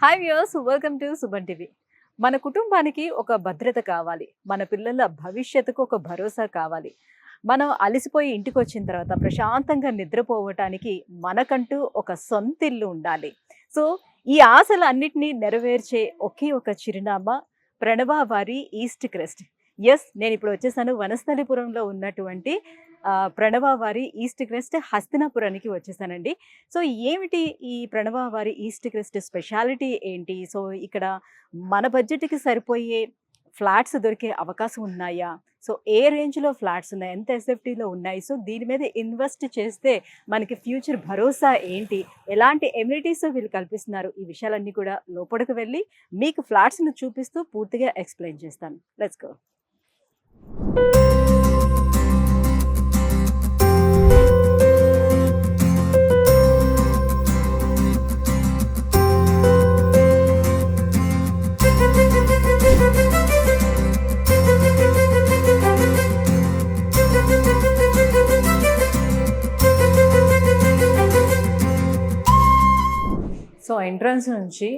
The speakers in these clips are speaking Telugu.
Hi viewers, welcome to Suman TV. మన కుటుంబానికి ఒక భద్రత కావాలి, మన పిల్లల భవిష్యత్తుకు ఒక భరోసా కావాలి. మనం అలసిపోయి ఇంటికి వచ్చిన తర్వాత ప్రశాంతంగా నిద్రపోవటానికి మనకంటూ ఒక సొంత ఇల్లు ఉండాలి. సో ఈ ఆశలు అన్నిటినీ నెరవేర్చే ఒకే ఒక చిరునామా ప్రణవ వారి ఈస్ట్ క్రెస్ట్. ఎస్, నేను ఇప్పుడు వచ్చేసాను వనస్థలిపురంలో ఉన్నటువంటి ప్రణవ వారి ఈస్ట్ క్రెస్ట్ హస్తినాపురానికి వచ్చేసానండి. సో ఏమిటి ఈ ప్రణవ వారి ఈస్ట్ క్రెస్ట్ స్పెషాలిటీ ఏంటి? సో ఇక్కడ మన బడ్జెట్కి సరిపోయే ఫ్లాట్స్ దొరికే అవకాశం ఉన్నాయా? సో ఏ రేంజ్లో ఫ్లాట్స్ ఉన్నాయి, ఎంత ఎస్ఎఫ్టీలో ఉన్నాయి, సో దీని మీద ఇన్వెస్ట్ చేస్తే మనకి ఫ్యూచర్ భరోసా ఏంటి, ఎలాంటి ఎమ్యూనిటీస్ వీళ్ళు కల్పిస్తున్నారు, ఈ విషయాలన్నీ కూడా లోపలికి వెళ్ళి మీకు ఫ్లాట్స్ను చూపిస్తూ పూర్తిగా ఎక్స్ప్లెయిన్ చేస్తాను. Let's go. సో ఎంట్రన్స్ నుంచి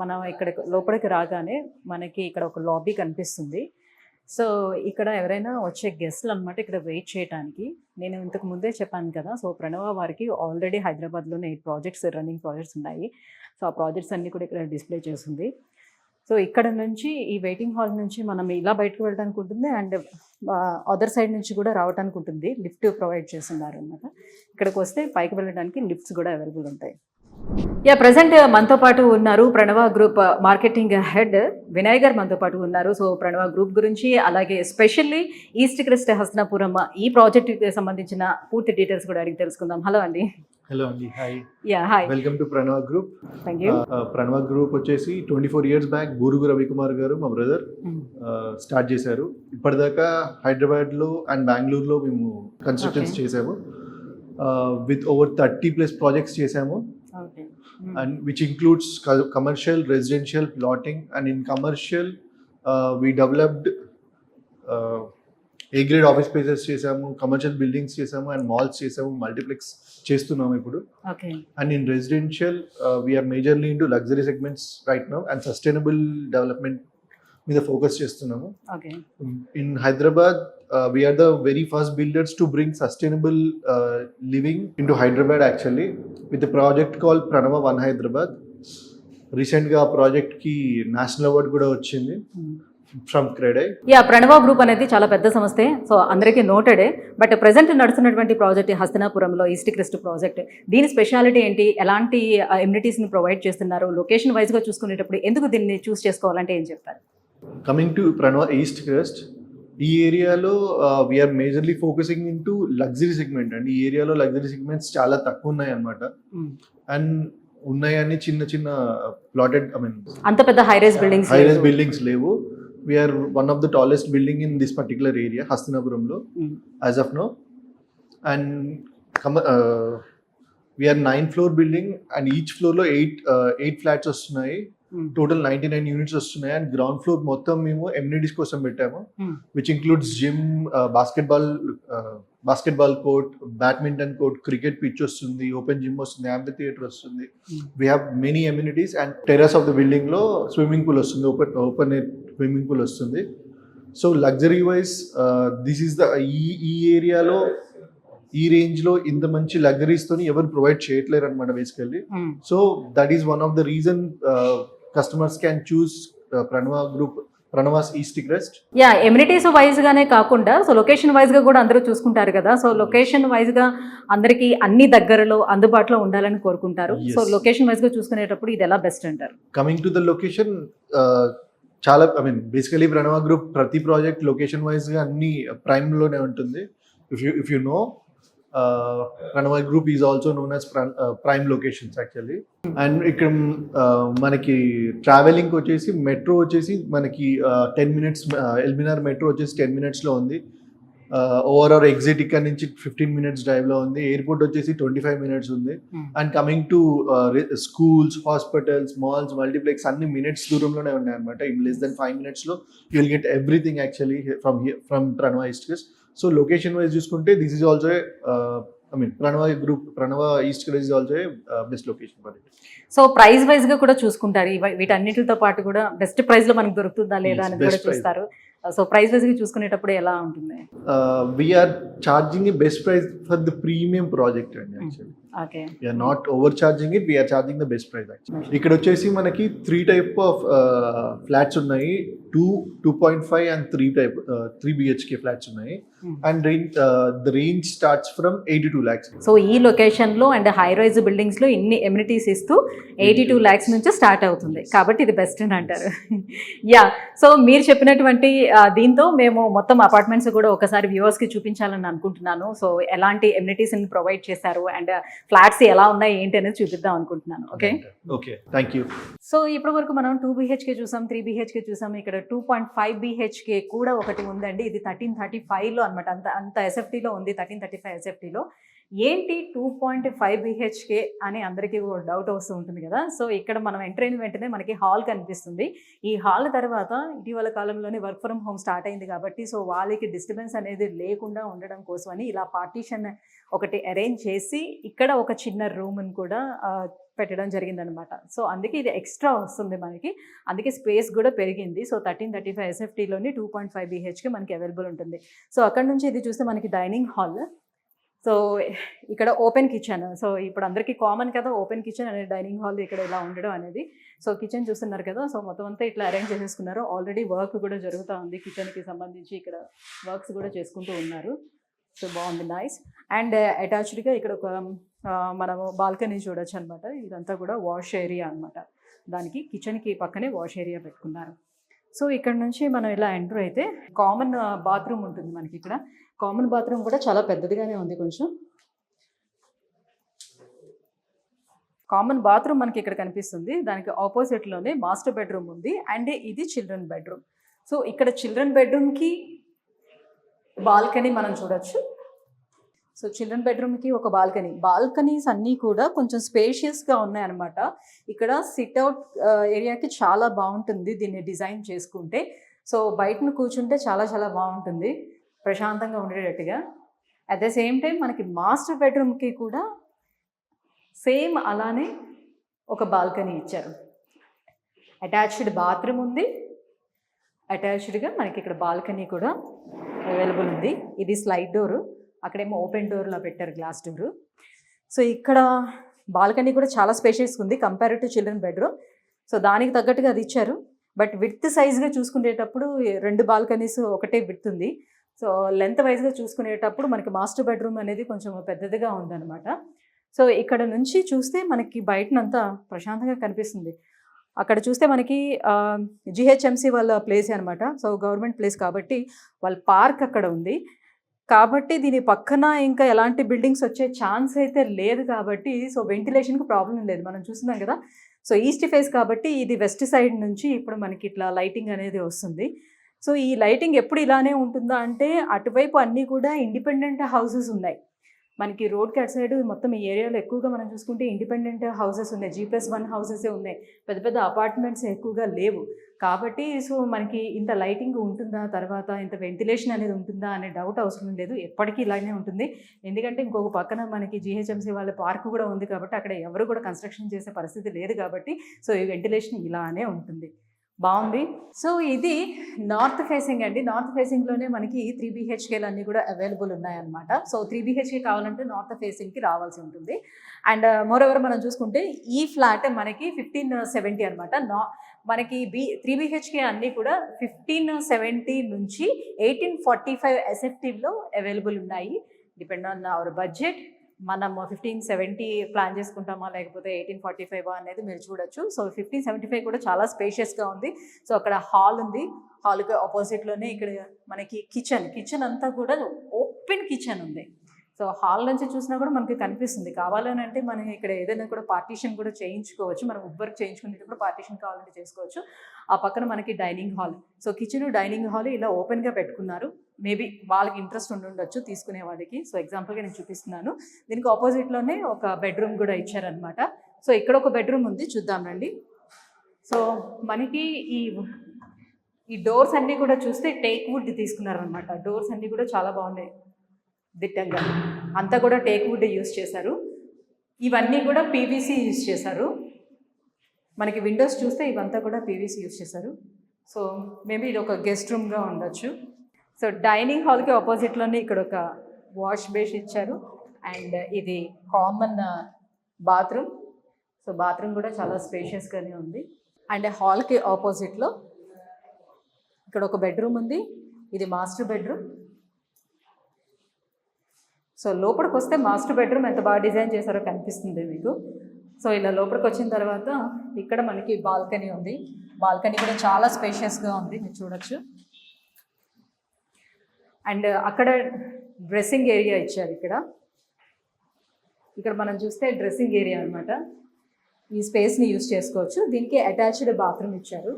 మనం ఇక్కడ లోపలికి రాగానే మనకి ఇక్కడ ఒక లాబీ కనిపిస్తుంది. సో ఇక్కడ ఎవరైనా వచ్చే గెస్ట్లు అనమాట ఇక్కడ వెయిట్ చేయడానికి. నేను ఇంతకు ముందే చెప్పాను కదా, సో ప్రణవ వారికి ఆల్రెడీ హైదరాబాద్లోనే 8 రన్నింగ్ ప్రాజెక్ట్స్ ఉన్నాయి. సో ఆ ప్రాజెక్ట్స్ అన్నీ కూడా ఇక్కడ డిస్ప్లే చేస్తుంది. సో ఇక్కడ నుంచి ఈ వెయిటింగ్ హాల్ నుంచి మనం ఇలా బయటకు వెళ్ళడానికి ఉంటుంది, అండ్ అదర్ సైడ్ నుంచి కూడా రావడానికి ఉంటుంది. లిఫ్ట్ ప్రొవైడ్ చేస్తున్నారు అనమాట. ఇక్కడికి వస్తే పైకి వెళ్ళడానికి లిఫ్ట్స్ కూడా అవైలబుల్ ఉంటాయి. ప్రజెంట్ మనతో పాటు ఉన్నారు ప్రణవ గ్రూప్ మార్కెటింగ్ హెడ్ వినయ్ గారు మనతో పాటు ఉన్నారు. సో ప్రణవ గ్రూప్ గురించి, అలాగే ఎస్పెషల్లీ ఈస్ట్ క్రెస్ట్ హస్తినాపురం ఈ ప్రాజెక్ట్కి సంబంధించిన పూర్తి డీటెయిల్స్ కూడా అడిగి తెలుసుకుందాం. హలో అండి. హలో అండి. Hi. Hi, welcome to Pranav group. Thank you. Pranav group వచ్చేసి 24 years బ్యాక్ బూరుగు రవికుమార్ గారు మా బ్రదర్ స్టార్ట్ చేశారు. ఇప్పటిదాకా హైదరాబాద్లో అండ్ బెంగళూరులో మేము కన్స్ట్రక్షన్స్ చేసాము. విత్ ఓవర్ 30+ ప్రాజెక్ట్స్ చేసాము. And which includes commercial, residential, plotting, and in commercial we developed A-grade office spaces చేసాము, commercial buildings చేసాము, and malls చేసాము, multiplex చేస్తున్నాము ఇప్పుడు. Okay. And in residential we are majorly into luxury segments right now and sustainable development మీద ఫోకస్ చేస్తున్నాము. Okay. In Hyderabad we are the very first builders to bring sustainable living into Hyderabad actually with a project called Pranava One Hyderabad. Recent గా ఆ ప్రాజెక్ట్ కి నేషనల్ అవార్డు కూడా వచ్చింది ఫ్రమ్ క్రెడై. ప్రణవ గ్రూప్ అనేది చాలా పెద్ద సంస్థే, సో అందరికీ నోటెడే. బట్ ప్రెసెంట్ నడుస్తున్నటువంటి ప్రాజెక్ట్ హస్తినాపురంలో ఈస్ట్ క్రెస్ట్ ప్రాజెక్ట్, దీని స్పెషాలిటీ ఏంటి, ఎలాంటి ఎమ్యూనిటీస్ని ప్రొవైడ్ చేస్తున్నారు, లొకేషన్ వైజ్గా చూసుకునేటప్పుడు ఎందుకు దీన్ని చూస్ చేసుకోవాలంటే ఏం చెప్తారు? Coming to Pranava east crest, ఈ ఏరియాలో we are majorly focusing into luxury segment అండి. ఈ ఏరియాలో లగ్జరీ సెగ్మెంట్స్ చాలా తక్కువ ఉన్నాయి అనమాట. అండ్ ఉన్నాయని చిన్న చిన్న ప్లాటెడ్, ఐ మీన్ అంత పెద్ద హై రైజ్ బిల్డింగ్స్ లేవు. We're one of the tallest building in this particular area హస్తినాపురంలో as of now. And we're 9th floor building and each ఫ్లోర్లో 8 ఫ్లాట్స్ వస్తున్నాయి. టోటల్ 99 యూనిట్స్ వస్తున్నాయి. అండ్ గ్రౌండ్ ఫ్లోర్ మొత్తం మేము ఎమ్యూనిటీస్ కోసం పెట్టాము, which includes gym, basketball court, badminton court, cricket pitch వస్తుంది, ఓపెన్ జిమ్ వస్తుంది, యాంఫీ థియేటర్ వస్తుంది. We have many amenities. And terrace of the building లో స్విమ్మింగ్ పూల్ వస్తుంది, ఓపెన్ ఎయిర్ స్విమ్మింగ్ పూల్ వస్తుంది. So luxury wise this is the ఈ ఏరియాలో ఈ రేంజ్ లో ఇంత మంచి లగ్జరీస్ తోని ఎవరు ప్రొవైడ్ చేయట్లేరు అనమాట basically. So that is one of the reason customers can choose Pranava group, Pranavas East Crest. Amenities wise గానే కాకుండా సో లొకేషన్ వైజ్ గా కూడా అందరూ చూసుకుంటారు కదా. సో లొకేషన్ వైజ్ గా అందరికి అన్ని దగ్గరలో అందుబాటులో ఉండాలని కోరుకుంటారు. సో లొకేషన్ వైజ్ గా చూసుకునేటప్పుడు ఇది ఎలా బెస్ట్ అంటారు? కమింగ్ టు ద లొకేషన్, చాలా I mean basically Pranav group ప్రతి ప్రాజెక్ట్ లొకేషన్ వైజ్ గా అన్ని ప్రైమ్ లోనే ఉంటుంది. If you know, Pranava Group is also known as prime locations actually. And ఇక్కడ మనకి ట్రావెలింగ్ వచ్చేసి మెట్రో వచ్చేసి మనకి 10 minutes, ఎల్బినార్ మెట్రో వచ్చేసి 10 minutes లో ఉంది. ఓవరాల్ ఎగ్జిట్ ఇక్కడ నుంచి 15 minutes డ్రైవ్ లో ఉంది. ఎయిర్పోర్ట్ వచ్చేసి 25 minutes ఉంది. And coming to schools, hospitals, malls, multiplex అన్ని మినిట్స్ దూరంలోనే ఉన్నాయి అనమాట. ఇన్ లెస్ దెన్ 5 minutes లో you will get everything actually from Pranava East Crest. So location wise చూసుకుంటే this is also I mean, Pranava East Village is also a best location for it. So price wise గా కూడా చూసుకుంటారు వీటన్నిటితో పాటు కూడా బెస్ట్ ప్రైస్ లో మనకు దొరుకుతుందా లేదా Yes, అనేది కూడా best price. చూస్తారు. సో ప్రైస్ వైజ్ గా చూసుకునేటప్పుడు ఎలా ఉంటుంది? We are charging a best price for the premium project actually. Okay, We are not overcharging it, we are charging the best price actually. ఇక్కడ వచ్చేసి మనకి 3 type of flats ఉన్నాయి, 2.5 and 3 BHK flats ఉన్నాయి, and the range starts from 82 lakhs. So ఈ లొకేషన్ లో అండ్ హై రైజ్ బిల్డింగ్స్ లో ఇన్ని ఎమ్యూనిటీస్ ఇస్తూ 82 lakhs నుంచి స్టార్ట్ అవుతుంది కాబట్టి ఇది బెస్ట్ అని అంటారు. యా, సో మీరు చెప్పినటువంటి దీంతో మేము మొత్తం అపార్ట్మెంట్స్ కూడా ఒకసారి వ్యూవర్స్ కి చూపించాలని అనుకుంటున్నాను. సో ఎలాంటి ఎమ్యూనిటీస్ ప్రొవైడ్ చేశారు అండ్ ఫ్లాట్స్ ఎలా ఉన్నాయి ఏంటి అనేది చూపిద్దాం అనుకుంటున్నాను. Okay, thank you. సో ఇప్పటి వరకు మనం 2 BHK చూసాం, 3 BHK చూసాం, ఇక్కడ 2.5 BHK కూడా ఒకటి ఉందండి. ఇది 1335లో అనమాట, అంత ఎస్ఎఫ్టీలో ఉంది, 1335 ఎస్ఎఫ్టీలో. ఏంటి 2.5 BHK అని అందరికీ డౌట్ వస్తూ ఉంటుంది కదా. సో ఇక్కడ మనం ఎంటర్ అయిన వెంటనే మనకి హాల్ కనిపిస్తుంది. ఈ హాల్ తర్వాత ఇటీవల కాలంలోనే వర్క్ ఫ్రమ్ హోమ్ స్టార్ట్ అయింది కాబట్టి సో వాళ్ళకి డిస్టర్బెన్స్ అనేది లేకుండా ఉండడం కోసమని ఇలా పార్టీషన్ ఒకటి అరేంజ్ చేసి ఇక్కడ ఒక చిన్న రూమ్ని కూడా పెట్టడం జరిగిందనమాట. సో అందుకే ఇది ఎక్స్ట్రా వస్తుంది మనకి, అందుకే స్పేస్ కూడా పెరిగింది. సో 1335 ఎస్ఎఫ్టీలోని 2.5 BHK మనకి అవైలబుల్ ఉంటుంది. సో అక్కడ నుంచి ఇది చూస్తే మనకి డైనింగ్ హాల్, సో ఇక్కడ ఓపెన్ కిచెన్. సో ఇప్పుడు అందరికీ కామన్ కదా ఓపెన్ కిచెన్ అనేది, డైనింగ్ హాల్ ఇక్కడ ఇలా ఉండడం అనేది. సో కిచెన్ చూస్తున్నారు కదా, సో మొత్తం అంతా ఇట్లా అరేంజ్ చేసేసుకున్నారు. ఆల్రెడీ వర్క్ కూడా జరుగుతూ ఉంది కిచెన్కి సంబంధించి, ఇక్కడ వర్క్స్ కూడా చేసుకుంటూ ఉన్నారు. సో బాగుంది, నైస్. అండ్ అటాచ్డ్గా ఇక్కడ ఒక మనము బాల్కనీ చూడొచ్చు అనమాట. ఇదంతా కూడా వాష్ ఏరియా అనమాట, దానికి కిచెన్కి పక్కనే వాష్ ఏరియా పెట్టుకున్నారు. సో ఇక్కడ నుంచి మనం ఇలా ఎంటర్ అయితే కామన్ బాత్రూమ్ ఉంటుంది మనకి. ఇక్కడ కామన్ బాత్రూమ్ కూడా చాలా పెద్దదిగానే ఉంది. కొంచెం కామన్ బాత్రూమ్ మనకి ఇక్కడ కనిపిస్తుంది. దానికి ఆపోజిట్లోనే మాస్టర్ బెడ్రూమ్ ఉంది అండ్ ఇది చిల్డ్రన్ బెడ్రూమ్. సో ఇక్కడ చిల్డ్రన్ బెడ్రూమ్కి బాల్కనీ మనం చూడొచ్చు. సో చిల్డ్రన్ బెడ్రూమ్కి ఒక బాల్కనీస్ అన్నీ కూడా కొంచెం స్పేషియస్గా ఉన్నాయన్నమాట. ఇక్కడ సిట్అవుట్ ఏరియాకి చాలా బాగుంటుంది దీన్ని డిజైన్ చేసుకుంటే. సో బయటను కూర్చుంటే చాలా చాలా బాగుంటుంది, ప్రశాంతంగా ఉండేటట్టుగా. అట్ ద సేమ్ టైం మనకి మాస్టర్ బెడ్రూమ్కి కూడా సేమ్ అలానే ఒక బాల్కనీ ఇచ్చారు. అటాచ్డ్ బాత్రూమ్ ఉంది, అటాచ్డ్గా మనకి ఇక్కడ బాల్కనీ కూడా అవైలబుల్ ఉంది. ఇది స్లైడ్ డోరు, అక్కడేమో ఓపెన్ డోర్లో పెట్టారు, గ్లాస్ డోరు. సో ఇక్కడ బాల్కనీ కూడా చాలా స్పేషియస్గా ఉంది compare to children bedroom. So దానికి తగ్గట్టుగా అది ఇచ్చారు. బట్ విడ్త్ సైజ్గా చూసుకునేటప్పుడు 2 బాల్కనీస్ ఒకటే విడ్త్ ఉంది. సో లెంత్ వైజ్గా చూసుకునేటప్పుడు మనకి మాస్టర్ బెడ్రూమ్ అనేది కొంచెం పెద్దదిగా ఉందన్నమాట. సో ఇక్కడ నుంచి చూస్తే మనకి బయటనంతా ప్రశాంతంగా కనిపిస్తుంది. అక్కడ చూస్తే మనకి జిహెచ్ఎంసి వాళ్ళ ప్లేస్ అనమాట. సో గవర్నమెంట్ ప్లేస్ కాబట్టి వాళ్ళ పార్క్ అక్కడ ఉంది కాబట్టి దీని పక్కన ఇంకా ఎలాంటి బిల్డింగ్స్ వచ్చే ఛాన్స్ అయితే లేదు కాబట్టి సో వెంటిలేషన్కి ప్రాబ్లం లేదు. మనం చూస్తున్నాం కదా, సో ఈస్ట్ ఫేస్ కాబట్టి ఇది వెస్ట్ సైడ్ నుంచి ఇప్పుడు మనకి ఇట్లా లైటింగ్ అనేది వస్తుంది. సో ఈ లైటింగ్ ఎప్పుడు ఇలానే ఉంటుందా అంటే అటువైపు అన్నీ కూడా ఇండిపెండెంట్ హౌసెస్ ఉన్నాయి మనకి. రోడ్కి అటు సైడ్ మొత్తం ఈ ఏరియాలో ఎక్కువగా మనం చూసుకుంటే ఇండిపెండెంట్ హౌసెస్ ఉన్నాయి, G+1 హౌసెసే ఉన్నాయి, పెద్ద పెద్ద అపార్ట్మెంట్స్ ఎక్కువగా లేవు. కాబట్టి సో మనకి ఇంత లైటింగ్ ఉంటుందా, తర్వాత ఇంత వెంటిలేషన్ అనేది ఉంటుందా అనే డౌట్ అవసరం లేదు, ఎప్పటికీ ఇలానే ఉంటుంది. ఎందుకంటే ఇంకొక పక్కన మనకి జిహెచ్ఎంసీ వాళ్ళ పార్క్ కూడా ఉంది కాబట్టి అక్కడ ఎవరు కూడా కన్స్ట్రక్షన్ చేసే పరిస్థితి లేదు కాబట్టి సో ఈ వెంటిలేషన్ ఇలానే ఉంటుంది. బాగుంది. సో ఇది నార్త్ ఫేసింగ్ అండి. నార్త్ ఫేసింగ్లోనే మనకి 3 BHKలు అన్నీ కూడా అవైలబుల్ ఉన్నాయన్నమాట. సో 3 BHK కావాలంటే నార్త్ ఫేసింగ్కి రావాల్సి ఉంటుంది. అండ్ మోరోవర్ మనం చూసుకుంటే ఈ ఫ్లాట్ మనకి 1570 అనమాట. మనకి 3 BHK అన్నీ కూడా 1570 నుంచి 1845 ఎస్ఎఫ్టీలో అవైలబుల్ ఉన్నాయి. Depend on hour budget. మనం 1570 ప్లాన్ చేసుకుంటామా లేకపోతే 1845 అనేది మీరు చూడొచ్చు. సో 1575 కూడా చాలా స్పేషియస్గా ఉంది. సో అక్కడ హాల్ ఉంది, హాల్కి ఆపోజిట్లోనే ఇక్కడ మనకి కిచెన్ అంతా కూడా ఓపెన్ కిచెన్ ఉంది. సో హాల్ నుంచి చూసినా కూడా మనకి కనిపిస్తుంది. కావాలని అంటే మనం ఇక్కడ ఏదైనా కూడా పార్టీషన్ కూడా చేయించుకోవచ్చు, మనం వర్క్ చేయించుకునేటప్పుడు పార్టీషన్ కావాలంటే చేసుకోవచ్చు. ఆ పక్కన మనకి dining hall, so kitchen dining hall ఇలా ఓపెన్గా పెట్టుకున్నారు. మేబీ వాళ్ళకి ఇంట్రెస్ట్ ఉండొచ్చు తీసుకునే వాళ్ళకి. సో ఎగ్జాంపుల్గా నేను చూపిస్తున్నాను. దీనికి ఆపోజిట్లోనే ఒక బెడ్రూమ్ కూడా ఇచ్చారనమాట. సో ఇక్కడ ఒక బెడ్రూమ్ ఉంది, చూద్దాం రండి. సో మనకి ఈ డోర్స్ అన్నీ కూడా చూస్తే టేక్ వుడ్ తీసుకున్నారనమాట. డోర్స్ అన్నీ కూడా చాలా బాగున్నాయి, దిట్టంగా. అంతా కూడా టేక్ వుడ్ యూస్ చేశారు. ఇవన్నీ కూడా పీవీసీ యూస్ చేశారు. మనకి విండోస్ చూస్తే ఇవంతా కూడా పీవీసీ యూస్ చేశారు. సో మేబీ ఇది ఒక గెస్ట్ రూమ్గా ఉండొచ్చు. సో డైనింగ్ హాల్కి ఆపోజిట్లోనే ఇక్కడ ఒక వాష్ బేస్ ఇచ్చారు. అండ్ ఇది కామన్ బాత్రూమ్. సో బాత్రూమ్ కూడా చాలా స్పేషియస్గానే ఉంది. అండ్ హాల్కి ఆపోజిట్లో ఇక్కడ ఒక బెడ్రూమ్ ఉంది. ఇది మాస్టర్ బెడ్రూమ్. సో లోపలికి వస్తే మాస్టర్ బెడ్రూమ్ ఎంత బాగా డిజైన్ చేశారో కనిపిస్తుంది మీకు. సో ఇలా లోపలికి వచ్చిన తర్వాత ఇక్కడ మనకి బాల్కనీ ఉంది. బాల్కనీ కూడా చాలా స్పేషియస్గా ఉంది, మీరు చూడొచ్చు. అండ్ అక్కడ డ్రెస్సింగ్ ఏరియా ఇచ్చారు. ఇక్కడ మనం చూస్తే డ్రెస్సింగ్ ఏరియా అనమాట. ఈ స్పేస్ని యూజ్ చేసుకోవచ్చు. దీనికి అటాచ్డ్ బాత్రూమ్ ఇచ్చారు.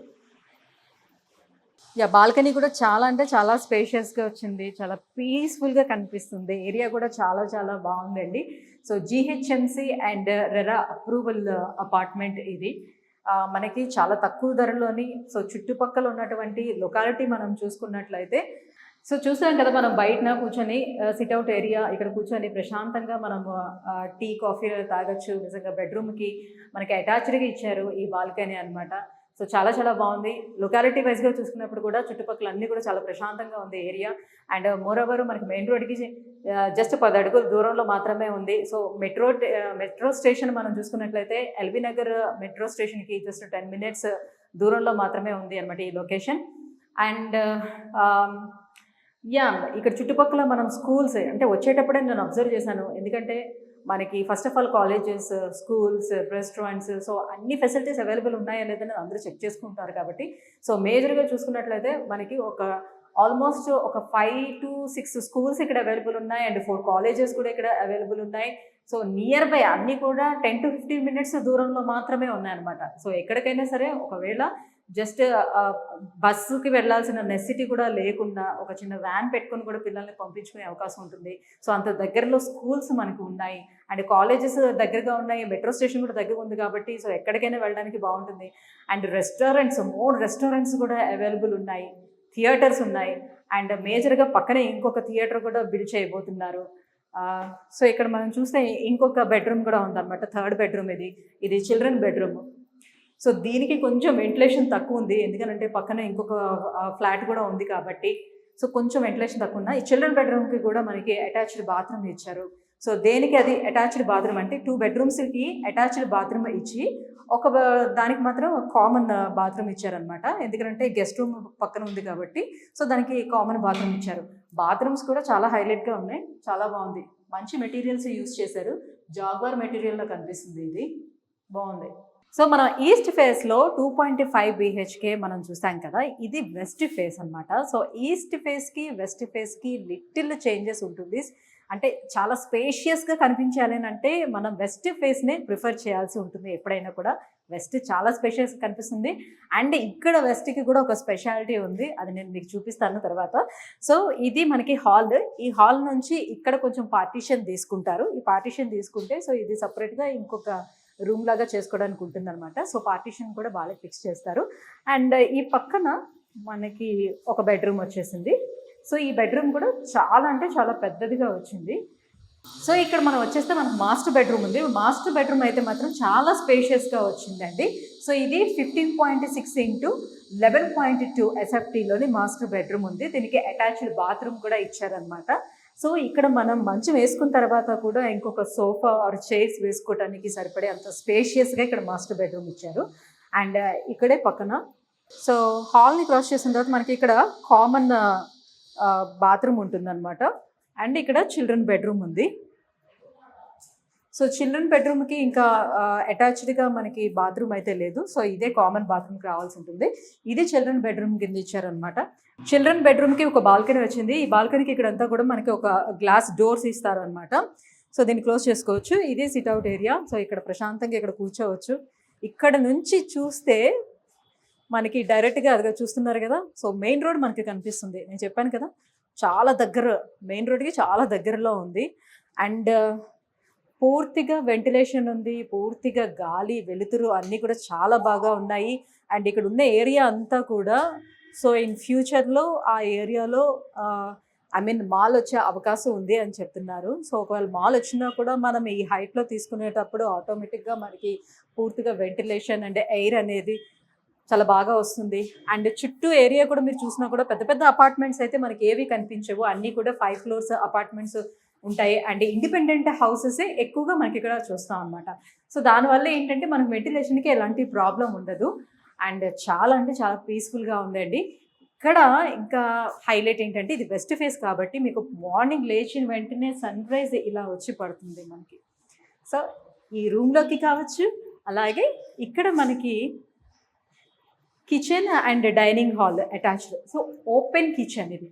బాల్కనీ కూడా చాలా అంటే చాలా స్పేషియస్గా వచ్చింది. చాలా పీస్ఫుల్గా కనిపిస్తుంది. ఏరియా కూడా చాలా చాలా బాగుందండి. So GHMC and RERA approval apartment ఇది. మనకి చాలా తక్కువ ధరలోని సో చుట్టుపక్కల ఉన్నటువంటి లొకాలిటీ మనం చూసుకున్నట్లయితే సో చూసాం కదా, మనం బయటన కూర్చొని సిట్అవుట్ ఏరియా ఇక్కడ కూర్చొని ప్రశాంతంగా మనం టీ కాఫీ తాగొచ్చు. నిజంగా బెడ్రూమ్కి మనకి అటాచ్డ్గా ఇచ్చారు ఈ బాల్కనీ అనమాట. సో చాలా చాలా బాగుంది. లొకాలిటీ వైజ్గా చూసుకున్నప్పుడు కూడా చుట్టుపక్కల అన్నీ కూడా చాలా ప్రశాంతంగా ఉంది ఏరియా. అండ్ మోరోవర్ మనకి మెయిన్ రోడ్కి జస్ట్ 10 అడుగుల దూరంలో మాత్రమే ఉంది. సో మెట్రో స్టేషన్ మనం చూసుకున్నట్లయితే ఎల్బీ నగర్ మెట్రో స్టేషన్కి జస్ట్ 10 minutes దూరంలో మాత్రమే ఉంది అనమాట ఈ లొకేషన్. అండ్ ఇక్కడ చుట్టుపక్కల మనం స్కూల్స్ అంటే వచ్చేటప్పుడే నేను అబ్జర్వ్ చేశాను. ఎందుకంటే మనకి first of all colleges, schools, restaurants, so అన్ని ఫెసిలిటీస్ అవైలబుల్ ఉన్నాయా లేదని అందరూ చెక్ చేసుకుంటారు కాబట్టి సో మేజర్గా చూసుకున్నట్లయితే మనకి ఆల్మోస్ట్ ఒక 5 to 6 స్కూల్స్ ఇక్కడ అవైలబుల్ ఉన్నాయి. అండ్ 4 కాలేజెస్ కూడా ఇక్కడ అవైలబుల్ ఉన్నాయి. సో నియర్ బై అన్నీ కూడా 10 to 15 minutes దూరంలో మాత్రమే ఉన్నాయన్నమాట. సో ఎక్కడికైనా సరే ఒకవేళ జస్ట్ బస్సుకి వెళ్ళాల్సిన నెసిటీ కూడా లేకుండా ఒక చిన్న వ్యాన్ పెట్టుకొని కూడా పిల్లల్ని పంపించుకునే అవకాశం ఉంటుంది. సో అంత దగ్గరలో స్కూల్స్ మనకు ఉన్నాయి. అండ్ కాలేజెస్ దగ్గరగా ఉన్నాయి. మెట్రో స్టేషన్ కూడా దగ్గర ఉంది కాబట్టి సో ఎక్కడికైనా వెళ్ళడానికి బాగుంటుంది. అండ్ మోర్ రెస్టారెంట్స్ కూడా అవైలబుల్ ఉన్నాయి. థియేటర్స్ ఉన్నాయి. అండ్ మేజర్గా పక్కనే ఇంకొక థియేటర్ కూడా బిల్డ్ చేయబోతున్నారు. సో ఇక్కడ మనం చూస్తే ఇంకొక బెడ్రూమ్ కూడా ఉందన్నమాట. 3rd బెడ్రూమ్ ఇది చిల్డ్రన్ బెడ్రూమ్. సో దీనికి కొంచెం వెంటిలేషన్ తక్కువ ఉంది. ఎందుకంటే పక్కన ఇంకొక ఫ్లాట్ కూడా ఉంది కాబట్టి సో కొంచెం వెంటిలేషన్ తక్కువ ఉన్న ఈ చిల్డ్రన్ బెడ్రూమ్కి కూడా మనకి అటాచ్డ్ బాత్రూమ్ ఇచ్చారు. సో దేనికి అది అటాచ్డ్ బాత్రూమ్ అంటే 2 bedrooms-కి అటాచ్డ్ బాత్రూమ్ ఇచ్చి దానికి మాత్రం కామన్ బాత్రూమ్ ఇచ్చారనమాట. ఎందుకంటే గెస్ట్ రూమ్ పక్కన ఉంది కాబట్టి సో దానికి కామన్ బాత్రూమ్ ఇచ్చారు. బాత్రూమ్స్ కూడా చాలా హైలైట్గా ఉన్నాయి. చాలా బాగుంది. మంచి మెటీరియల్స్ యూజ్ చేశారు. జాగ్వార్ మెటీరియల్లో కనిపిస్తుంది. ఇది బాగుంది. సో మనం ఈస్ట్ ఫేస్లో 2.5 BHK మనం చూసాం కదా, ఇది వెస్ట్ ఫేస్ అనమాట. సో ఈస్ట్ ఫేస్కి వెస్ట్ ఫేస్కి లిటిల్ చేంజెస్ ఉంటుంది. అంటే చాలా స్పేషియస్గా కనిపించాలి అంటే మనం వెస్ట్ ఫేస్ని ప్రిఫర్ చేయాల్సి ఉంటుంది. ఎప్పుడైనా కూడా వెస్ట్ చాలా స్పేషియస్గా కనిపిస్తుంది. అండ్ ఇక్కడ వెస్ట్కి కూడా ఒక స్పెషాలిటీ ఉంది. అది నేను మీకు చూపిస్తాను తర్వాత. సో ఇది మనకి హాల్. ఈ హాల్ నుంచి ఇక్కడ కొంచెం పార్టీషన్ తీసుకుంటారు. ఈ పార్టీషన్ తీసుకుంటే సో ఇది సపరేట్గా ఇంకొక రూమ్ లాగా చేసుకోవడానికి ఉంటుంది అనమాట. సో పార్టీషన్ కూడా బాగా ఫిక్స్ చేస్తారు. అండ్ ఈ పక్కన మనకి ఒక బెడ్రూమ్ వచ్చేసింది. సో ఈ బెడ్రూమ్ కూడా చాలా అంటే చాలా పెద్దదిగా వచ్చింది. సో ఇక్కడ మనం వచ్చేస్తే మనకు మాస్టర్ బెడ్రూమ్ ఉంది. మాస్టర్ బెడ్రూమ్ అయితే మాత్రం చాలా స్పేషియస్గా వచ్చిందండి. సో ఇది 15.6 into 11.2 SFTలోని మాస్టర్ బెడ్రూమ్ ఉంది. దీనికి అటాచ్డ్ బాత్రూమ్ కూడా ఇచ్చారనమాట. సో ఇక్కడ మనం మంచం వేసుకున్న తర్వాత కూడా ఇంకొక సోఫా ఆర్ చైర్స్ వేసుకోవడానికి సరిపడే అంత స్పేషియస్గా ఇక్కడ మాస్టర్ బెడ్రూమ్ ఇచ్చారు. అండ్ ఇక్కడే పక్కన సో హాల్ని క్రాస్ చేసిన తర్వాత మనకి ఇక్కడ కామన్ బాత్రూమ్ ఉంటుందన్నమాట. అండ్ ఇక్కడ చిల్డ్రన్ బెడ్రూమ్ ఉంది. సో చిల్డ్రన్ బెడ్రూమ్కి ఇంకా అటాచ్డ్గా మనకి బాత్రూమ్ అయితే లేదు. సో ఇదే కామన్ బాత్రూమ్కి రావాల్సి ఉంటుంది. ఇది చిల్డ్రన్ బెడ్రూమ్ కింద ఇచ్చారనమాట. చిల్డ్రన్ బెడ్రూమ్కి ఒక బాల్కనీ వచ్చింది. ఈ బాల్కనీకి ఇక్కడంతా కూడా మనకి ఒక గ్లాస్ డోర్స్ ఇస్తారనమాట. సో దీన్ని క్లోజ్ చేసుకోవచ్చు. ఇది సిట్అవుట్ ఏరియా. సో ఇక్కడ ప్రశాంతంగా ఇక్కడ కూర్చోవచ్చు. ఇక్కడ నుంచి చూస్తే మనకి డైరెక్ట్గా అదిగా చూస్తున్నారు కదా, సో మెయిన్ రోడ్ మనకి కనిపిస్తుంది. నేను చెప్పాను కదా చాలా దగ్గర, మెయిన్ రోడ్కి చాలా దగ్గరలో ఉంది. అండ్ పూర్తిగా వెంటిలేషన్ ఉంది. పూర్తిగా గాలి, వెలుతురు అన్నీ కూడా చాలా బాగా ఉన్నాయి. అండ్ ఇక్కడ ఉన్న ఏరియా అంతా కూడా సో ఇన్ ఫ్యూచర్లో ఆ ఏరియాలో ఐ మీన్ మాల్ వచ్చే అవకాశం ఉంది అని చెప్తున్నారు. సో ఒకవేళ మాల్ వచ్చినా కూడా మనం ఈ హైట్లో తీసుకునేటప్పుడు ఆటోమేటిక్గా మనకి పూర్తిగా వెంటిలేషన్ అండ్ ఎయిర్ అనేది చాలా బాగా వస్తుంది. అండ్ చుట్టూ ఏరియా కూడా మీరు చూసినా కూడా పెద్ద పెద్ద అపార్ట్మెంట్స్ అయితే మనకి ఏవి కనిపించవు, అన్నీ కూడా 5 ఫ్లోర్స్ అపార్ట్మెంట్స్ ఉంటాయి. అండ్ ఇండిపెండెంట్ హౌసెసే ఎక్కువగా మనకి ఇక్కడ చూస్తాం అనమాట. సో దానివల్ల ఏంటంటే మనకు వెంటిలేషన్కి ఎలాంటి ప్రాబ్లం ఉండదు. అండ్ చాలా అంటే చాలా పీస్ఫుల్గా ఉందండి. ఇక్కడ ఇంకా హైలైట్ ఏంటంటే ఇది వెస్ట్ ఫేస్ కాబట్టి మీకు మార్నింగ్ లేచిన వెంటనే సన్ రైజ్ ఇలా వచ్చి పడుతుంది మనకి. సో ఈ రూమ్లోకి కావచ్చు, అలాగే ఇక్కడ మనకి kitchen and dining hall attached. So open kitchen ఇది,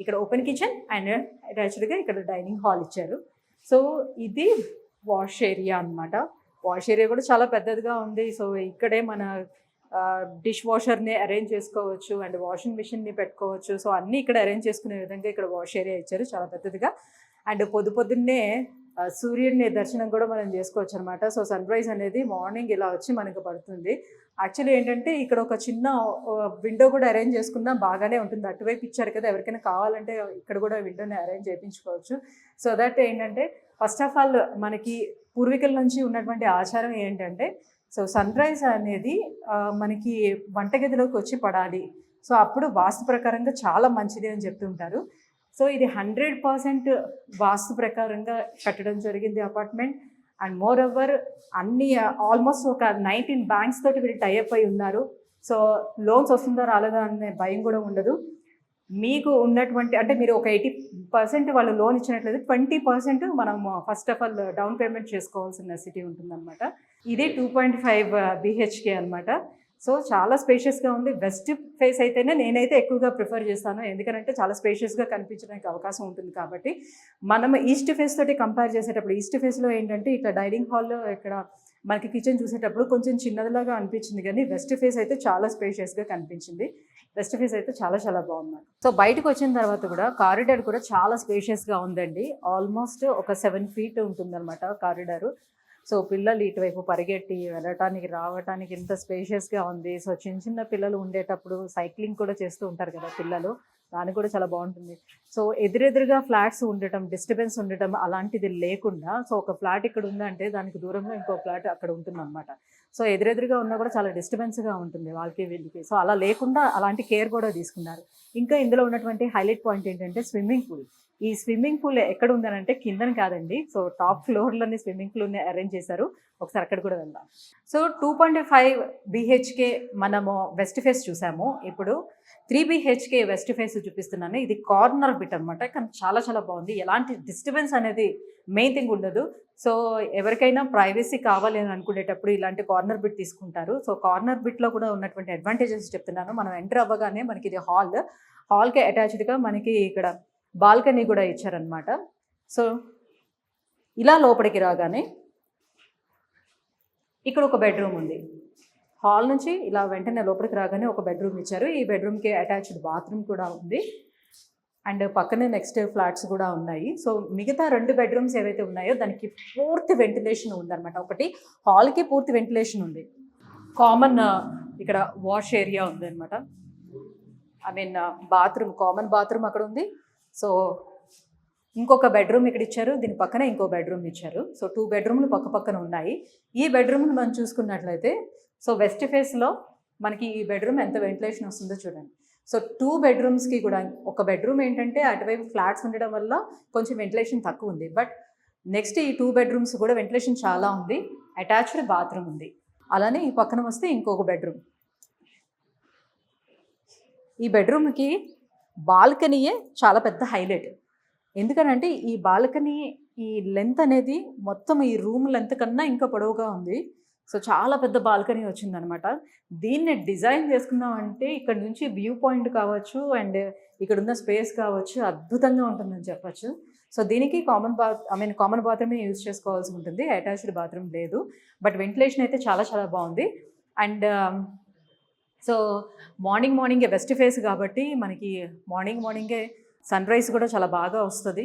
ఇక్కడ ఓపెన్ కిచెన్ అండ్ అటాచ్డ్గా ఇక్కడ డైనింగ్ హాల్ ఇచ్చారు. సో ఇది వాష్ ఏరియా అనమాట. వాష్ ఏరియా కూడా చాలా పెద్దదిగా ఉంది. సో ఇక్కడే మన డిష్ వాషర్ని అరేంజ్ చేసుకోవచ్చు అండ్ వాషింగ్ మిషన్ని పెట్టుకోవచ్చు. సో అన్నీ ఇక్కడ అరేంజ్ చేసుకునే విధంగా ఇక్కడ వాష్ ఏరియా ఇచ్చారు చాలా పెద్దదిగా. అండ్ పొద్దున్నే సూర్యుడిని దర్శనం కూడా మనం చేసుకోవచ్చు అనమాట. సో సన్ రైజ్ అనేది మార్నింగ్ ఇలా వచ్చి మనకు పడుతుంది. యాక్చువల్లీ ఏంటంటే ఇక్కడ ఒక చిన్న విండో కూడా అరేంజ్ చేసుకున్నా బాగానే ఉంటుంది. అటువైపు ఇచ్చారు కదా, ఎవరికైనా కావాలంటే ఇక్కడ కూడా విండోని అరేంజ్ చేయించుకోవచ్చు. సో దట్ ఏంటంటే ఫస్ట్ ఆఫ్ ఆల్ మనకి పూర్వీకుల నుంచి ఉన్నటువంటి ఆచారం ఏంటంటే, సో సన్ రైజ్ అనేది మనకి వంటగదిలోకి వచ్చి పడాలి. సో అప్పుడు వాస్తు ప్రకారంగా చాలా మంచిది అని చెప్తుంటారు. సో ఇది 100% వాస్తు ప్రకారంగా కట్టడం జరిగింది అపార్ట్మెంట్. అండ్ మోర్ ఓవర్ అన్ని ఆల్మోస్ట్ ఒక 19 బ్యాంక్స్ తోటి వీళ్ళు టైఅప్ అయి ఉన్నారు. సో లోన్స్ వస్తుందా రాలేదా అనే భయం కూడా ఉండదు. మీకు ఉన్నటువంటి అంటే మీరు ఒక 80% వాళ్ళు లోన్ ఇచ్చినట్లయితే 20% మనం first of all down payment చేసుకోవాల్సిన నెసిటీ ఉంటుందన్నమాట. ఇదే 2.5 BHK అనమాట. సో చాలా స్పేషియస్గా ఉంది. వెస్ట్ ఫేస్ అయితేనే నేనైతే ఎక్కువగా ప్రిఫర్ చేస్తాను, ఎందుకంటే చాలా స్పేషియస్గా కనిపించడానికి అవకాశం ఉంటుంది కాబట్టి. మనం ఈస్ట్ ఫేస్ తోటి కంపేర్ చేసేటప్పుడు ఈస్ట్ ఫేస్లో ఏంటంటే ఇక్కడ డైనింగ్ హాల్లో ఇక్కడ మనకి కిచెన్ చూసేటప్పుడు కొంచెం చిన్నదిలాగా అనిపించింది, కానీ వెస్ట్ ఫేస్ అయితే చాలా స్పేషియస్గా కనిపించింది. వెస్ట్ ఫేస్ అయితే చాలా చాలా బాగుంది. సో బయటకు వచ్చిన తర్వాత కూడా కారిడార్ కూడా చాలా స్పేషియస్గా ఉందండి. ఆల్మోస్ట్ ఒక 7 feet ఉంటుందన్నమాట కారిడారు. సో పిల్లలు ఇటువైపు పరిగెట్టి వెళ్ళటానికి రావటానికి ఇంత స్పేషియస్గా ఉంది. సో చిన్న పిల్లలు ఉండేటప్పుడు సైక్లింగ్ కూడా చేస్తూ ఉంటారు కదా పిల్లలు, దానికి కూడా చాలా బాగుంటుంది. సో ఎదురెదురుగా ఫ్లాట్స్ ఉండటం, డిస్టర్బెన్స్ ఉండటం అలాంటిది లేకుండా, సో ఒక ఫ్లాట్ ఇక్కడ ఉందంటే దానికి దూరంలో ఇంకో ఫ్లాట్ అక్కడ ఉంటుంది అనమాట. సో ఎదురెదురుగా ఉన్నా కూడా చాలా డిస్టర్బెన్స్గా ఉంటుంది వాళ్ళకి వీళ్ళకి. సో అలా లేకుండా అలాంటి కేర్ కూడా తీసుకున్నారు. ఇంకా ఇందులో ఉన్నటువంటి హైలైట్ పాయింట్ ఏంటంటే స్విమ్మింగ్ పూల్. ఈ స్విమ్మింగ్ పూల్ ఎక్కడ ఉందనంటే కిందని కాదండి, సో టాప్ ఫ్లోర్లోనే స్విమ్మింగ్ పూల్ని అరేంజ్ చేశారు. ఒకసారి అక్కడ కూడా వెళ్దాం. సో 2.5 BHK మనము వెస్ట్ ఫేస్ చూసాము. ఇప్పుడు 3 BHK వెస్ట్ ఫేస్ చూపిస్తున్నాను. ఇది కార్నర్ బిట్ అనమాట, కానీ చాలా చాలా బాగుంది. ఎలాంటి డిస్టర్బెన్స్ అనేది మెయిన్ థింగ్ ఉండదు. సో ఎవరికైనా ప్రైవసీ కావాలి అని అనుకునేటప్పుడు ఇలాంటి కార్నర్ బిట్ తీసుకుంటారు. సో కార్నర్ బిట్లో కూడా ఉన్నటువంటి అడ్వాంటేజెస్ చెప్తున్నాను. మనం ఎంటర్ అవ్వగానే మనకి ఇది హాల్కి అటాచ్డ్గా మనకి ఇక్కడ బాల్కనీ కూడా ఇచ్చారనమాట. సో ఇలా లోపలికి రాగానే ఇక్కడ ఒక బెడ్రూమ్ ఉంది. హాల్ నుంచి ఇలా వెంటనే లోపలికి రాగానే ఒక బెడ్రూమ్ ఇచ్చారు. ఈ బెడ్రూమ్కి అటాచ్డ్ బాత్రూమ్ కూడా ఉంది. అండ్ పక్కనే నెక్స్ట్ ఫ్లాట్స్ కూడా ఉన్నాయి. సో మిగతా 2 బెడ్రూమ్స్ ఏవైతే ఉన్నాయో దానికి పూర్తి వెంటిలేషన్ ఉందన్నమాట. ఒకటి హాల్కి పూర్తి వెంటిలేషన్ ఉంది. కామన్ ఇక్కడ వాష్ ఏరియా ఉంది అనమాట. I mean bathroom, common bathroom అక్కడ ఉంది. సో ఇంకొక బెడ్రూమ్ ఇక్కడ ఇచ్చారు, దీని పక్కనే ఇంకో బెడ్రూమ్ ఇచ్చారు. సో 2 బెడ్రూమ్లు పక్క పక్కన ఉన్నాయి. ఈ బెడ్రూమ్ని మనం చూసుకున్నట్లయితే సో వెస్ట్ ఫేస్లో మనకి ఈ బెడ్రూమ్ ఎంత వెంటిలేషన్ వస్తుందో చూడండి. సో 2 బెడ్రూమ్స్కి కూడా ఒక బెడ్రూమ్ ఏంటంటే అటువైపు ఫ్లాట్స్ ఉండడం వల్ల కొంచెం వెంటిలేషన్ తక్కువ ఉంది. బట్ నెక్స్ట్ ఈ 2 బెడ్రూమ్స్ కూడా వెంటిలేషన్ చాలా ఉంది. అటాచ్డ్ బాత్రూమ్ ఉంది. అలానే ఈ పక్కన వస్తే ఇంకొక బెడ్రూమ్. ఈ బెడ్రూమ్కి బాల్కనీయే చాలా పెద్ద హైలైట్. ఎందుకనంటే ఈ బాల్కనీ ఈ లెంత్ అనేది మొత్తం ఈ రూమ్ లెంత్ కన్నా ఇంకా పొడవుగా ఉంది. సో చాలా పెద్ద బాల్కనీ వచ్చిందనమాట. దీన్ని డిజైన్ చేసుకున్నామంటే ఇక్కడ నుంచి వ్యూ పాయింట్ కావచ్చు అండ్ ఇక్కడ ఉన్న స్పేస్ కావచ్చు అద్భుతంగా ఉంటుందని చెప్పచ్చు. సో దీనికి కామన్ బాత్రూమే యూజ్ చేసుకోవాల్సి ఉంటుంది, అటాచ్డ్ బాత్రూమ్ లేదు. బట్ వెంటిలేషన్ అయితే చాలా చాలా బాగుంది. అండ్ సో మార్నింగే వెస్ట్ ఫేస్ కాబట్టి మనకి మార్నింగే సన్ రైజ్ కూడా చాలా బాగా వస్తుంది.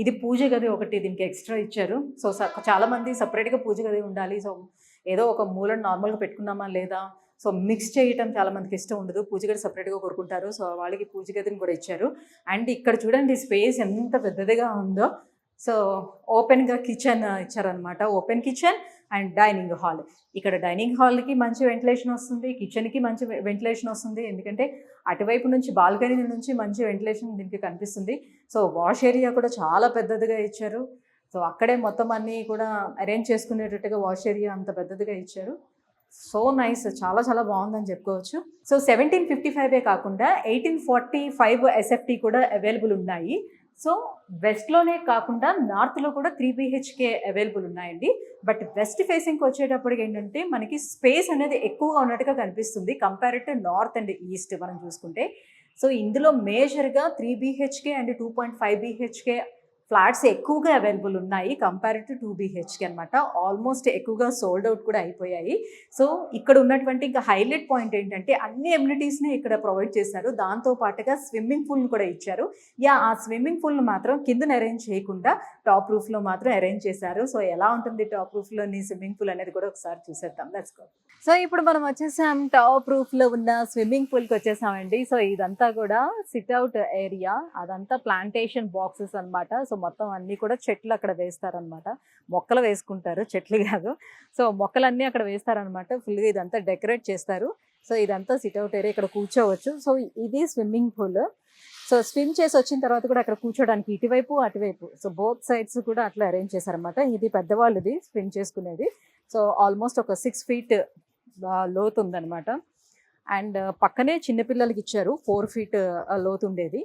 ఇది పూజ గది ఒకటి దీనికి ఎక్స్ట్రా ఇచ్చారు. సో చాలామంది సపరేట్గా పూజ గది ఉండాలి, సో ఏదో ఒక మూలను నార్మల్గా పెట్టుకున్నామా లేదా, సో మిక్స్ చేయటం చాలా మందికి ఇష్టం ఉండదు, పూజ గది సపరేట్గా కోరుకుంటారు. సో వాళ్ళకి పూజ గదిని కూడా ఇచ్చారు. అండ్ ఇక్కడ చూడండి స్పేస్ ఎంత పెద్దదిగా ఉందో. సో ఓపెన్గా కిచెన్ ఇచ్చారనమాట, open kitchen and dining hall. ఇక్కడ డైనింగ్ హాల్కి మంచి వెంటిలేషన్ వస్తుంది, కిచెన్కి మంచి వెంటిలేషన్ వస్తుంది, ఎందుకంటే అటువైపు నుంచి బాల్కనీ నుంచి మంచి వెంటిలేషన్ దీనికి కనిపిస్తుంది. సో వాష్ ఏరియా కూడా చాలా పెద్దదిగా ఇచ్చారు. సో అక్కడే మొత్తం అన్నీ కూడా అరేంజ్ చేసుకునేటట్టుగా వాష్ ఏరియా అంత పెద్దదిగా ఇచ్చారు. సో నైస్, చాలా చాలా బాగుందని చెప్పుకోవచ్చు. సో 1755 కాకుండా 1845 ఎస్ఎఫ్టీ కూడా అవైలబుల్ ఉన్నాయి. సో వెస్ట్లోనే కాకుండా నార్త్లో కూడా 3 BHK అవైలబుల్ ఉన్నాయండి. బట్ వెస్ట్ ఫేసింగ్కి వచ్చేటప్పటికి ఏంటంటే మనకి స్పేస్ అనేది ఎక్కువగా ఉన్నట్టుగా కనిపిస్తుంది compared to north and east మనం చూసుకుంటే. సో ఇందులో మేజర్గా 3 BHK అండ్ 2.5 BHK ఫ్లాట్స్ ఎక్కువగా అవైలబుల్ ఉన్నాయి కంపేర్డ్ టు 2 BHK అనమాట. ఆల్మోస్ట్ ఎక్కువగా సోల్డ్ అవుట్ కూడా అయిపోయాయి. సో ఇక్కడ ఉన్నటువంటి ఇంకా హైలైట్ పాయింట్ ఏంటంటే అన్ని ఎమ్యూనిటీస్ని ఇక్కడ ప్రొవైడ్ చేశారు. దాంతో పాటుగా స్విమ్మింగ్ పూల్ని కూడా ఇచ్చారు. ఆ స్విమ్మింగ్ పూల్ని మాత్రం కిందన అరేంజ్ చేయకుండా టాప్ రూఫ్లో మాత్రం అరేంజ్ చేశారు. సో ఎలా ఉంటుంది టాప్ రూఫ్లోని స్విమ్మింగ్ పూల్ అనేది కూడా ఒకసారి చూసేద్దాం. Let's go. సో ఇప్పుడు మనం వచ్చేసాం టాప్ రూఫ్లో ఉన్న స్విమ్మింగ్ పూల్కి వచ్చేసామండి. సో ఇదంతా కూడా సిట్అవుట్ ఏరియా, అదంతా ప్లాంటేషన్ బాక్సెస్ అనమాట. సో మొత్తం అన్నీ కూడా చెట్లు అక్కడ వేస్తారనమాట, మొక్కలు వేసుకుంటారు, చెట్లు కాదు. సో మొక్కలన్నీ అక్కడ వేస్తారనమాట, ఫుల్గా ఇదంతా డెకరేట్ చేస్తారు. సో ఇదంతా సిట్అవుట్ ఏరియా, ఇక్కడ కూర్చోవచ్చు. సో ఇది స్విమ్మింగ్ పూల్. సో స్విమ్ చేసి వచ్చిన తర్వాత కూడా అక్కడ కూర్చోడానికి ఇటువైపు అటువైపు, సో బోత్ సైడ్స్ కూడా అట్లా అరేంజ్ చేశారనమాట. ఇది పెద్దవాళ్ళది స్విమ్ చేసుకునేది. సో ఆల్మోస్ట్ ఒక 6 feet లోతు ఉందన్నమాట. అండ్ పక్కనే చిన్నపిల్లలకి ఇచ్చారు 4 feet లోతు ఉండేది.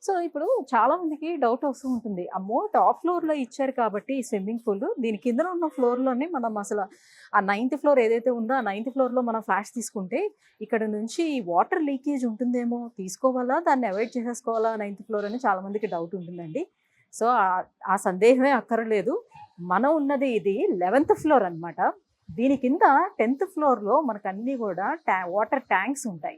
సో ఇప్పుడు చాలామందికి డౌట్ వస్తూ ఉంటుంది, అమ్మో టాప్ ఫ్లోర్లో ఇచ్చారు కాబట్టి ఈ స్విమ్మింగ్ పూల్, దీని కింద ఉన్న ఫ్లోర్లోనే మనం అసలు ఆ 9th floor ఏదైతే ఉందో ఆ 9th floorలో మనం ఫ్లాట్స్ తీసుకుంటే ఇక్కడ నుంచి వాటర్ లీకేజ్ ఉంటుందేమో, తీసుకోవాలా దాన్ని అవాయిడ్ చేసేసుకోవాలా 9th floor అని చాలామందికి డౌట్ ఉంటుందండి. సో ఆ సందేహమే అక్కర్లేదు. మనం ఉన్నది ఇది 11th floor అనమాట. దీని కింద 10th floorలో మనకు అన్నీ కూడా వాటర్ ట్యాంక్స్ ఉంటాయి.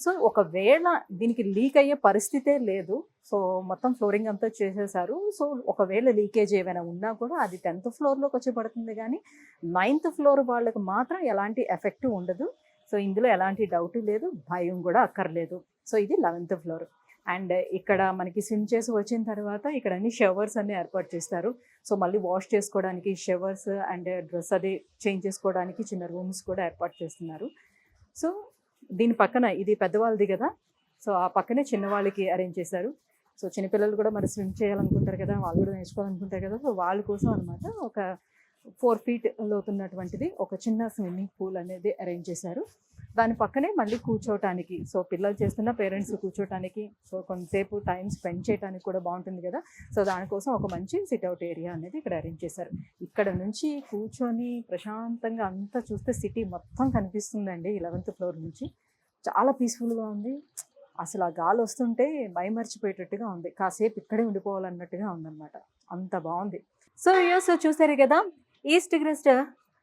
సో ఒకవేళ దీనికి లీక్ అయ్యే పరిస్థితే లేదు. సో మొత్తం ఫ్లోరింగ్ అంతా చేసేసారు. సో ఒకవేళ లీకేజ్ ఏమైనా ఉన్నా కూడా అది 10th floorలోకి వచ్చి పడుతుంది, కానీ 9th floor వాళ్ళకి మాత్రం ఎలాంటి ఎఫెక్ట్ ఉండదు. సో ఇందులో ఎలాంటి డౌట్ లేదు, భయం కూడా అక్కర్లేదు. సో ఇది 11th floor. అండ్ ఇక్కడ మనకి స్విమ్ చేసి వచ్చిన తర్వాత ఇక్కడ అన్ని షవర్స్ అన్ని ఏర్పాటు చేస్తారు. సో మళ్ళీ వాష్ చేసుకోవడానికి షవర్స్ అండ్ డ్రెస్ అది చేంజ్ చేసుకోవడానికి చిన్న రూమ్స్ కూడా ఏర్పాటు చేస్తున్నారు. సో దీని పక్కన ఇది పెద్దవాళ్ళది కదా, సో ఆ పక్కనే చిన్నవాళ్ళకి అరేంజ్ చేశారు. సో చిన్నపిల్లలు కూడా మరి స్విమ్ చేయాలనుకుంటారు కదా, వాళ్ళు కూడా నేర్చుకోవాలనుకుంటారు కదా, సో వాళ్ళ కోసం అనమాట ఒక 4 feet లోతున్నటువంటిది ఒక చిన్న స్విమ్మింగ్ పూల్ అనేది అరేంజ్ చేశారు. దాని పక్కనే మళ్ళీ కూర్చోవటానికి, సో పిల్లలు చేస్తున్న పేరెంట్స్ కూర్చోవటానికి, సో కొంతసేపు టైం స్పెండ్ చేయడానికి కూడా బాగుంటుంది కదా. సో దానికోసం ఒక మంచి సిట్అవుట్ ఏరియా అనేది ఇక్కడ అరేంజ్ చేశారు. ఇక్కడ నుంచి కూర్చొని ప్రశాంతంగా అంతా చూస్తే సిటీ మొత్తం కనిపిస్తుందండి 11th floor నుంచి. చాలా పీస్ఫుల్గా ఉంది. అసలు ఆ గాలి వస్తుంటే మైమర్చిపోయేటట్టుగా ఉంది, కాసేపు ఇక్కడే ఉండిపోవాలన్నట్టుగా ఉందన్నమాట, అంత బాగుంది. సో సో చూసారు కదా ఈస్ట్ క్రెస్ట్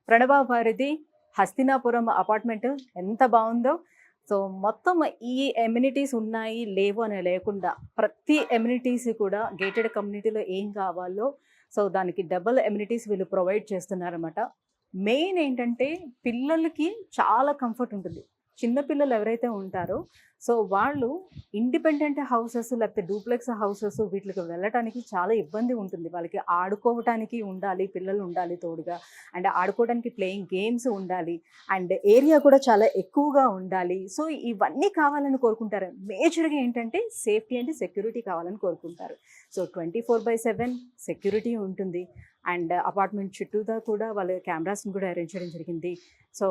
ప్రణవ వారిది హస్తినాపురం అపార్ట్మెంట్ ఎంత బాగుందో. సో మొత్తం ఈ ఎమ్యూనిటీస్ ఉన్నాయి లేవు అని లేకుండా ప్రతి ఎమ్యూనిటీస్ కూడా గేటెడ్ కమ్యూనిటీలో ఏం కావాలో సో దానికి డబుల్ ఎమ్యూనిటీస్ వీళ్ళు ప్రొవైడ్ చేస్తున్నారన్నమాట. మెయిన్ ఏంటంటే పిల్లలకి చాలా కంఫర్ట్ ఉంటుంది. చిన్నపిల్లలు ఎవరైతే ఉంటారో సో వాళ్ళు ఇండిపెండెంట్ హౌసెస్ లేకపోతే డూప్లెక్స్ హౌసెస్ వీటికి వెళ్ళటానికి చాలా ఇబ్బంది ఉంటుంది. వాళ్ళకి ఆడుకోవటానికి ఉండాలి, పిల్లలు ఉండాలి తోడుగా, అండ్ ఆడుకోవడానికి ప్లేయింగ్ గేమ్స్ ఉండాలి, అండ్ ఏరియా కూడా చాలా ఎక్కువగా ఉండాలి. సో ఇవన్నీ కావాలని కోరుకుంటారు. మేజర్గా ఏంటంటే సేఫ్టీ అండ్ సెక్యూరిటీ కావాలని కోరుకుంటారు. సో 24/7 సెక్యూరిటీ ఉంటుంది. అండ్ అపార్ట్మెంట్ చుట్టూదా కూడా వాళ్ళ కెమెరాస్ని కూడా అరేంజ్ చేయడం జరిగింది. సో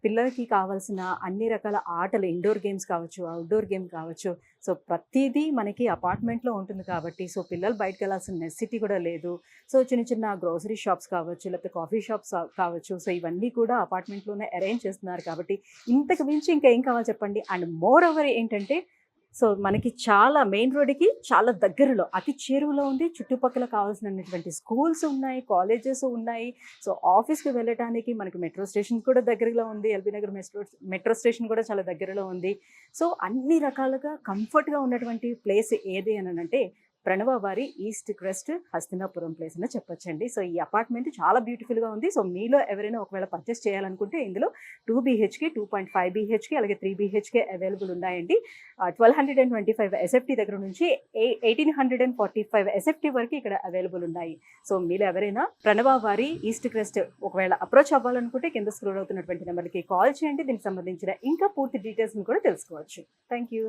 పిల్లలకి కావాల్సిన అన్ని రకాల ఆటలు, ఇండోర్ గేమ్స్ కావచ్చు, అవుట్డోర్ గేమ్ కావచ్చు, సో ప్రతిదీ మనకి అపార్ట్మెంట్లో ఉంటుంది కాబట్టి సో పిల్లలు బయటకు వెళ్ళాల్సిన నెసెసిటీ కూడా లేదు. సో చిన్న చిన్న గ్రోసరీ షాప్స్ కావచ్చు, లేకపోతే కాఫీ షాప్స్ కావచ్చు, సో ఇవన్నీ కూడా అపార్ట్మెంట్లోనే అరేంజ్ చేస్తున్నారు కాబట్టి ఇంతకు మించి ఇంకా ఏం కావాలి చెప్పండి. అండ్ మోర్ ఓవర్ ఏంటంటే సో మనకి చాలా మెయిన్ రోడ్డుకి చాలా దగ్గరలో అతి చేరువలో ఉంది. చుట్టుపక్కల కావాల్సినటువంటి స్కూల్స్ ఉన్నాయి, కాలేజెస్ ఉన్నాయి. సో ఆఫీస్కి వెళ్ళటానికి మనకి మెట్రో స్టేషన్ కూడా దగ్గరలో ఉంది. ఎల్బీ నగర్ మెట్రో స్టేషన్ కూడా చాలా దగ్గరలో ఉంది. సో అన్ని రకాలుగా కంఫర్ట్గా ఉన్నటువంటి ప్లేస్ ఏది అని అంటే ప్రణవ వారి ఈస్ట్ క్రెస్ట్ హస్తినాపురం ప్లేస్ అని చెప్పొచ్చండి. సో ఈ అపార్ట్మెంట్ చాలా బ్యూటిఫుల్గా ఉంది. సో మీలో ఎవరైనా ఒకవేళ పర్చేస్ చేయాలనుకుంటే ఇందులో 2 BHK, 2.5 BHK అలాగే 3 BHK అవైలబుల్ ఉన్నాయండి. 1225 SFT దగ్గర నుంచి 1845 SFT వరకు ఇక్కడ అవైలబుల్ ఉన్నాయి. సో మీలో ఎవరైనా ప్రణవ వారి ఈస్ట్ క్రెస్ట్ ఒకవేళ అప్రోచ్ అవ్వాలనుకుంటే కింద స్క్రోల్ అవుతున్నటువంటి నెంబర్కి కాల్ చేయండి. దీనికి సంబంధించిన ఇంకా పూర్తి డీటెయిల్స్ని కూడా తెలుసుకోవచ్చు. Thank you.